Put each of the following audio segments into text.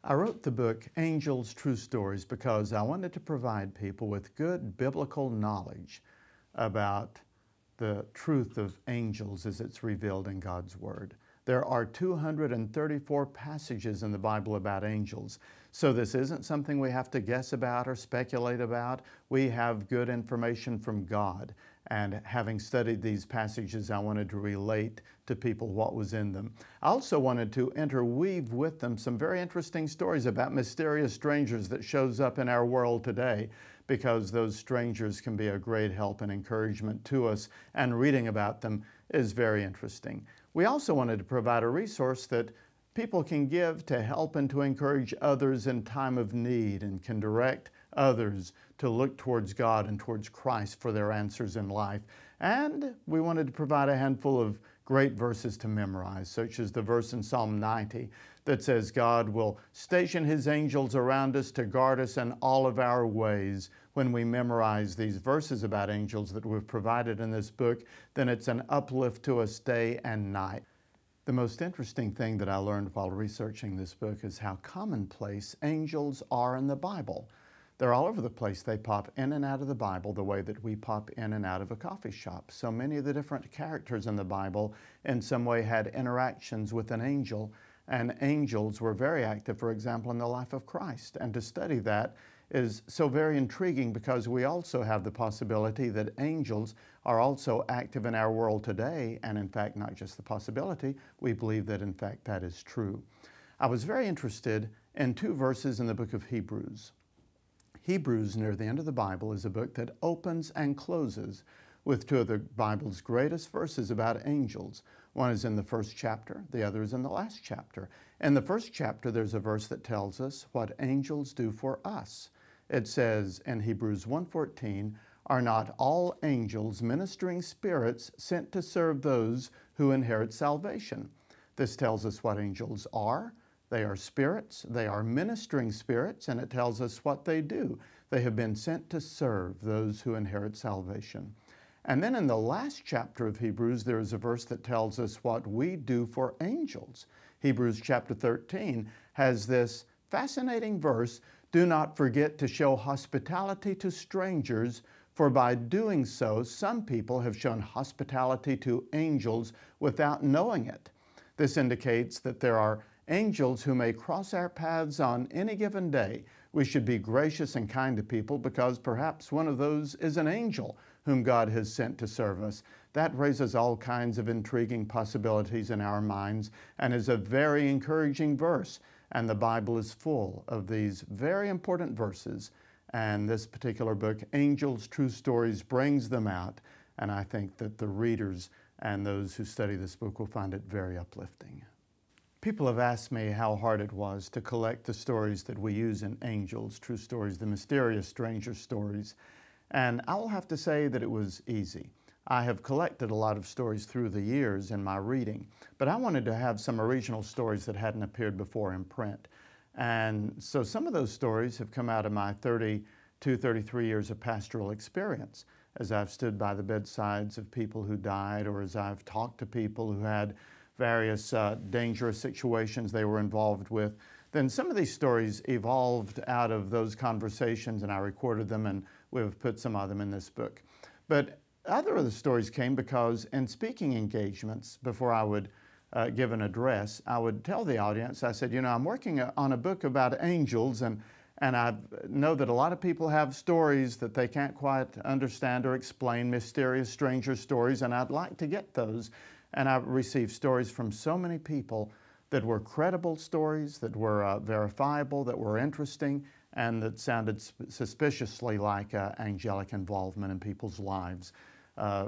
I wrote the book Angels, True Stories because I wanted to provide people with good biblical knowledge about the truth of angels as it's revealed in God's Word. There are 234 passages in the Bible about angels, so this isn't something we have to guess about or speculate about. We have good information from God, and having studied these passages, I wanted to relate to people what was in them. I also wanted to interweave with them some very interesting stories about mysterious strangers that shows up in our world today, because those strangers can be a great help and encouragement to us, and reading about them is very interesting. We also wanted to provide a resource that people can give to help and to encourage others in time of need, and can direct others to look towards God and towards Christ for their answers in life. And we wanted to provide a handful of great verses to memorize, such as the verse in Psalm 90 that says, God will station His angels around us to guard us in all of our ways. When we memorize these verses about angels that we've provided in this book, then it's an uplift to us day and night. The most interesting thing that I learned while researching this book is how commonplace angels are in the Bible. They're all over the place. They pop in and out of the Bible the way that we pop in and out of a coffee shop. So many of the different characters in the Bible in some way had interactions with an angel, and angels were very active, for example, in the life of Christ. And to study that is so very intriguing, because we also have the possibility that angels are also active in our world today, and in fact, not just the possibility, we believe that in fact that is true. I was very interested in two verses in the book of Hebrews. Hebrews, near the end of the Bible, is a book that opens and closes with two of the Bible's greatest verses about angels. One is in the first chapter, the other is in the last chapter. In the first chapter, there's a verse that tells us what angels do for us. It says in Hebrews 1:14, "Are not all angels ministering spirits sent to serve those who inherit salvation?" This tells us what angels are. They are spirits, they are ministering spirits, and it tells us what they do. They have been sent to serve those who inherit salvation. And then in the last chapter of Hebrews, there is a verse that tells us what we do for angels. Hebrews chapter 13 has this fascinating verse, "Do not forget to show hospitality to strangers, for by doing so, some people have shown hospitality to angels without knowing it." This indicates that there are angels who may cross our paths on any given day. We should be gracious and kind to people, because perhaps one of those is an angel whom God has sent to serve us. That raises all kinds of intriguing possibilities in our minds, and is a very encouraging verse. And the Bible is full of these very important verses. And this particular book, Angels, True Stories, brings them out. And I think that the readers and those who study this book will find it very uplifting. People have asked me how hard it was to collect the stories that we use in Angels, True Stories, the mysterious stranger stories. And I will have to say that it was easy. I have collected a lot of stories through the years in my reading, but I wanted to have some original stories that hadn't appeared before in print. And so some of those stories have come out of my 32, 33 years of pastoral experience, as I've stood by the bedsides of people who died, or as I've talked to people who had various dangerous situations they were involved with. Then some of these stories evolved out of those conversations, and I recorded them, and we've put some of them in this book. But other of the stories came because in speaking engagements, before I would give an address, I would tell the audience, I said, you know, I'm working on a book about angels, and I know that a lot of people have stories that they can't quite understand or explain, mysterious stranger stories, and I'd like to get those. And I received stories from so many people that were credible stories, that were verifiable, that were interesting, and that sounded suspiciously like angelic involvement in people's lives.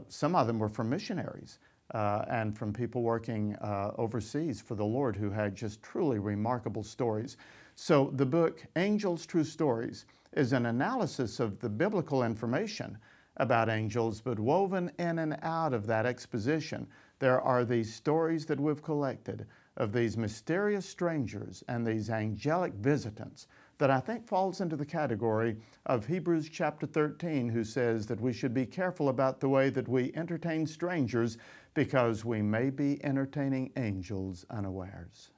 Some of them were from missionaries and from people working overseas for the Lord, who had just truly remarkable stories. So the book, Angels, True Stories, is an analysis of the biblical information about angels, but woven in and out of that exposition, there are these stories that we've collected of these mysterious strangers and these angelic visitants that I think falls into the category of Hebrews chapter 13, who says that we should be careful about the way that we entertain strangers, because we may be entertaining angels unawares.